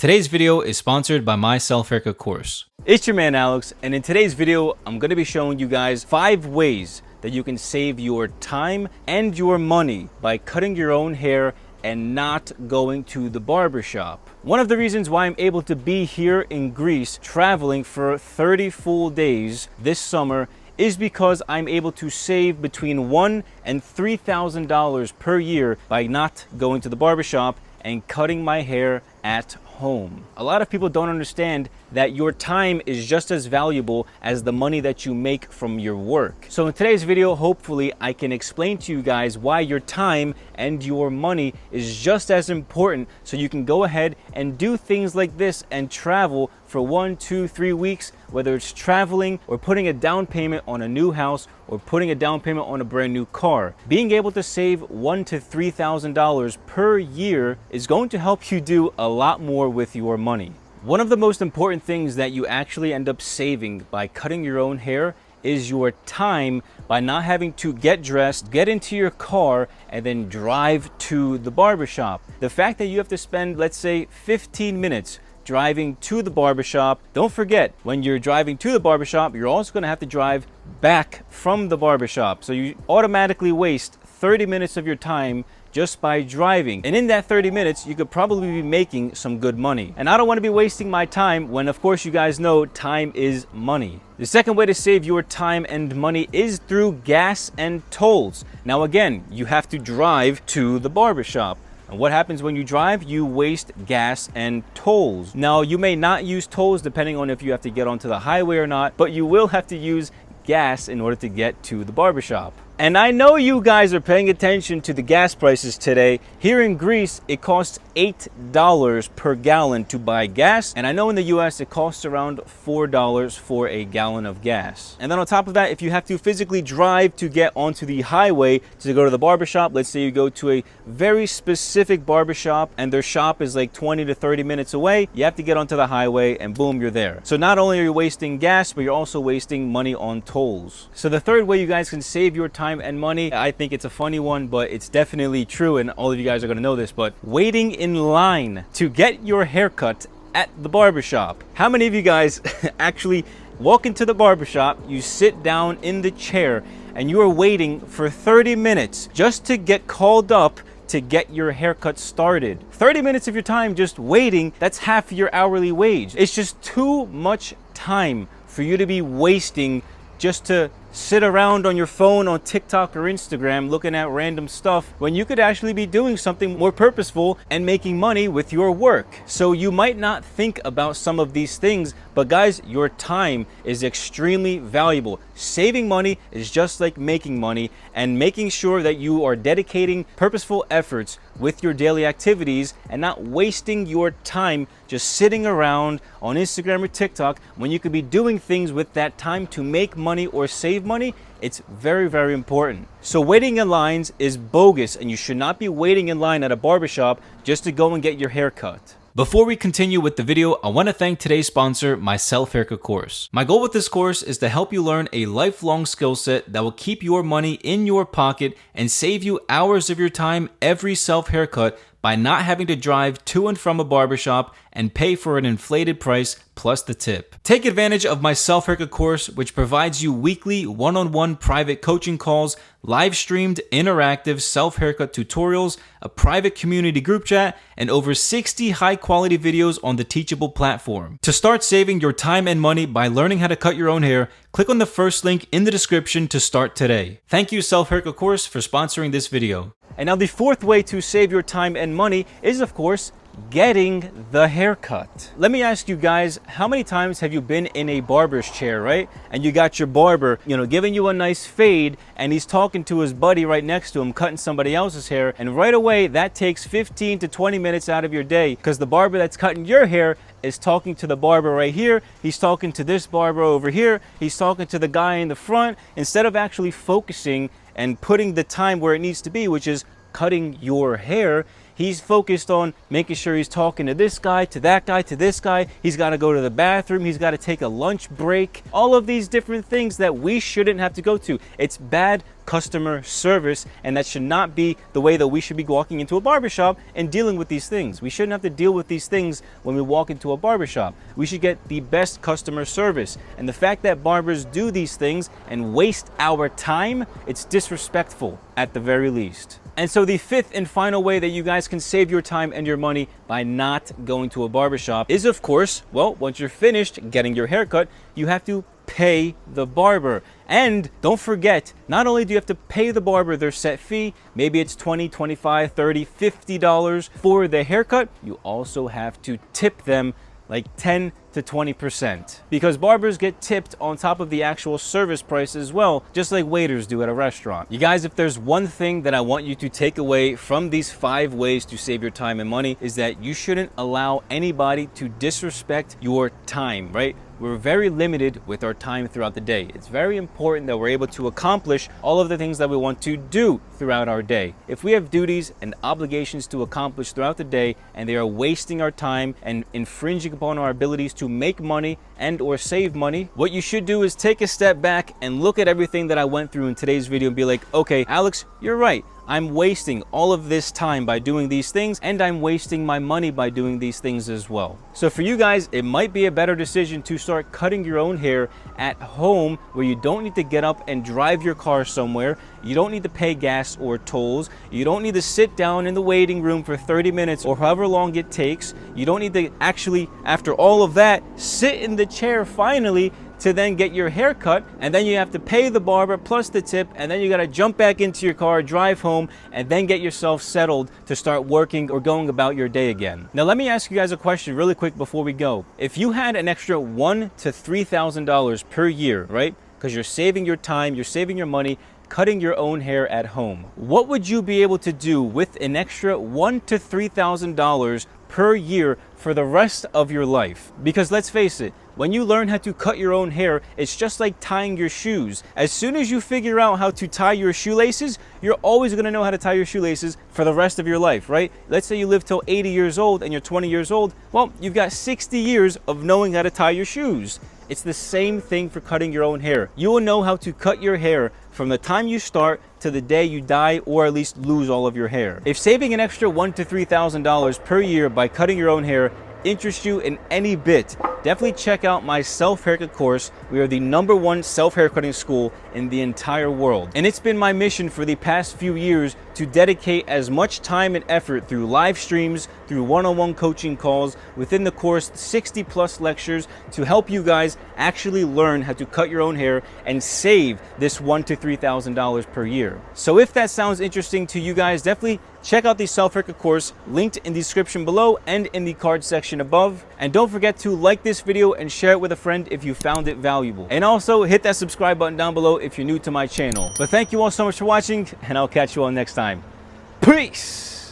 Today's video is sponsored by my self-haircut course. It's your man Alex, and in today's video, I'm going to be showing you guys 5 ways that you can save your time and your money by cutting your own hair and not going to the barbershop. One of the reasons why I'm able to be here in Greece traveling for 30 full days this summer is because I'm able to save between $1,000 and $3,000 per year by not going to the barbershop and cutting my hair at home. A lot of people don't understand that your time is just as valuable as the money that you make from your work. So in today's video, hopefully I can explain to you guys why your time and your money is just as important, so you can go ahead and do things like this and travel for 1, 2, 3 weeks, whether it's traveling or putting a down payment on a new house or putting a down payment on a brand new car. Being able to save $1,000 to $3,000 per year is going to help you do a lot more with your money. One of the most important things that you actually end up saving by cutting your own hair is your time, by not having to get dressed, get into your car, and then drive to the barbershop. The fact that you have to spend, let's say, 15 minutes driving to the barbershop. Don't forget, when you're driving to the barbershop, you're also going to have to drive back from the barbershop. So you automatically waste 30 minutes of your time just by driving. And in that 30 minutes, you could probably be making some good money. And I don't want to be wasting my time when, of course, you guys know time is money. The second way to save your time and money is through gas and tolls. Now, again, you have to drive to the barbershop. And what happens when you drive? You waste gas and tolls. Now, you may not use tolls depending on if you have to get onto the highway or not, but you will have to use gas in order to get to the barbershop. And I know you guys are paying attention to the gas prices today. Here in Greece, it costs $8 per gallon to buy gas. And I know in the US, it costs around $4 for a gallon of gas. And then on top of that, if you have to physically drive to get onto the highway to go to the barbershop, let's say you go to a very specific barbershop and their shop is like 20 to 30 minutes away, you have to get onto the highway and boom, you're there. So not only are you wasting gas, but you're also wasting money on tolls. So the third way you guys can save your time and money, I think it's a funny one, but it's definitely true, and all of you guys are going to know this, but waiting in line to get your haircut at the barbershop. How many of you guys actually walk into the barbershop, you sit down in the chair, and you are waiting for 30 minutes just to get called up to get your haircut started? 30 minutes of your time just waiting, that's half your hourly wage. It's just too much time for you to be wasting just to sit around on your phone on TikTok or Instagram looking at random stuff when you could actually be doing something more purposeful and making money with your work. So you might not think about some of these things, but guys, your time is extremely valuable. Saving money is just like making money, and making sure that you are dedicating purposeful efforts with your daily activities and not wasting your time just sitting around on Instagram or TikTok when you could be doing things with that time to make money or save money. It's very, very important. So waiting in lines is bogus, and you should not be waiting in line at a barbershop just to go and get your hair cut. Before we continue with the video, I want to thank today's sponsor, my self-haircut course. My goal with this course is to help you learn a lifelong skill set that will keep your money in your pocket and save you hours of your time every self-haircut by not having to drive to and from a barbershop and pay for an inflated price plus the tip. Take advantage of my self-haircut course, which provides you weekly one-on-one private coaching calls, live-streamed interactive self-haircut tutorials, a private community group chat, and over 60 high-quality videos on the Teachable platform. To start saving your time and money by learning how to cut your own hair, click on the first link in the description to start today. Thank you, Self-Haircut Course, for sponsoring this video. And now the fourth way to save your time and money is, of course, getting the haircut. Let me ask you guys, how many times have you been in a barber's chair, right? And you got your barber, giving you a nice fade, and he's talking to his buddy right next to him, cutting somebody else's hair. And right away, that takes 15 to 20 minutes out of your day, because the barber that's cutting your hair is talking to the barber right here. He's talking to this barber over here. He's talking to the guy in the front, instead of actually focusing and putting the time where it needs to be, which is cutting your hair. He's focused on making sure he's talking to this guy, to that guy, to this guy. He's got to go to the bathroom. He's got to take a lunch break. All of these different things that we shouldn't have to go to. It's bad customer service, and that should not be the way that we should be walking into a barbershop and dealing with these things. We shouldn't have to deal with these things when we walk into a barbershop. We should get the best customer service. And the fact that barbers do these things and waste our time, it's disrespectful at the very least. And so the fifth and final way that you guys can save your time and your money by not going to a barbershop is, of course, well, once you're finished getting your haircut, you have to pay the barber. And don't forget, not only do you have to pay the barber their set fee, maybe it's $20, $25, $30, $50 for the haircut, you also have to tip them like 10 to 20%, because barbers get tipped on top of the actual service price as well, just like waiters do at a restaurant. You guys, if there's one thing that I want you to take away from these 5 ways to save your time and money, is that you shouldn't allow anybody to disrespect your time, right? We're very limited with our time throughout the day. It's very important that we're able to accomplish all of the things that we want to do throughout our day. If we have duties and obligations to accomplish throughout the day and they are wasting our time and infringing upon our abilities to make money and or save money, what you should do is take a step back and look at everything that I went through in today's video and be like, okay, Alex, you're right. I'm wasting all of this time by doing these things, and I'm wasting my money by doing these things as well. So for you guys, it might be a better decision to start cutting your own hair at home, where you don't need to get up and drive your car somewhere. You don't need to pay gas or tolls. You don't need to sit down in the waiting room for 30 minutes or however long it takes. You don't need to actually, after all of that, sit in the chair finally to then get your hair cut, and then you have to pay the barber plus the tip, and then you got to jump back into your car, drive home, and then get yourself settled to start working or going about your day again. Now let me ask you guys a question really quick before we go. If you had an extra $1,000 to $3,000 per year, right? Because you're saving your time, you're saving your money, cutting your own hair at home, what would you be able to do with an extra $1,000 to $3,000 per year for the rest of your life? Because let's face it, when you learn how to cut your own hair, it's just like tying your shoes. As soon as you figure out how to tie your shoelaces, you're always going to know how to tie your shoelaces for the rest of your life, right? Let's say you live till 80 years old and you're 20 years old. Well, you've got 60 years of knowing how to tie your shoes. It's the same thing for cutting your own hair. You will know how to cut your hair from the time you start to the day you die, or at least lose all of your hair. If saving an extra $1,000 to $3,000 per year by cutting your own hair interests you in any bit, definitely check out my self-haircut course. We are the #1 self-haircutting school in the entire world. And it's been my mission for the past few years to dedicate as much time and effort through live streams, through one-on-one coaching calls, within the course 60+ lectures, to help you guys actually learn how to cut your own hair and save this $1,000 to $3,000 per year. So if that sounds interesting to you guys, definitely check out the self-haircut course linked in the description below and in the card section above. And don't forget to like this video and share it with a friend if you found it valuable. And also hit that subscribe button down below if you're new to my channel. But thank you all so much for watching, and I'll catch you all next time. Peace!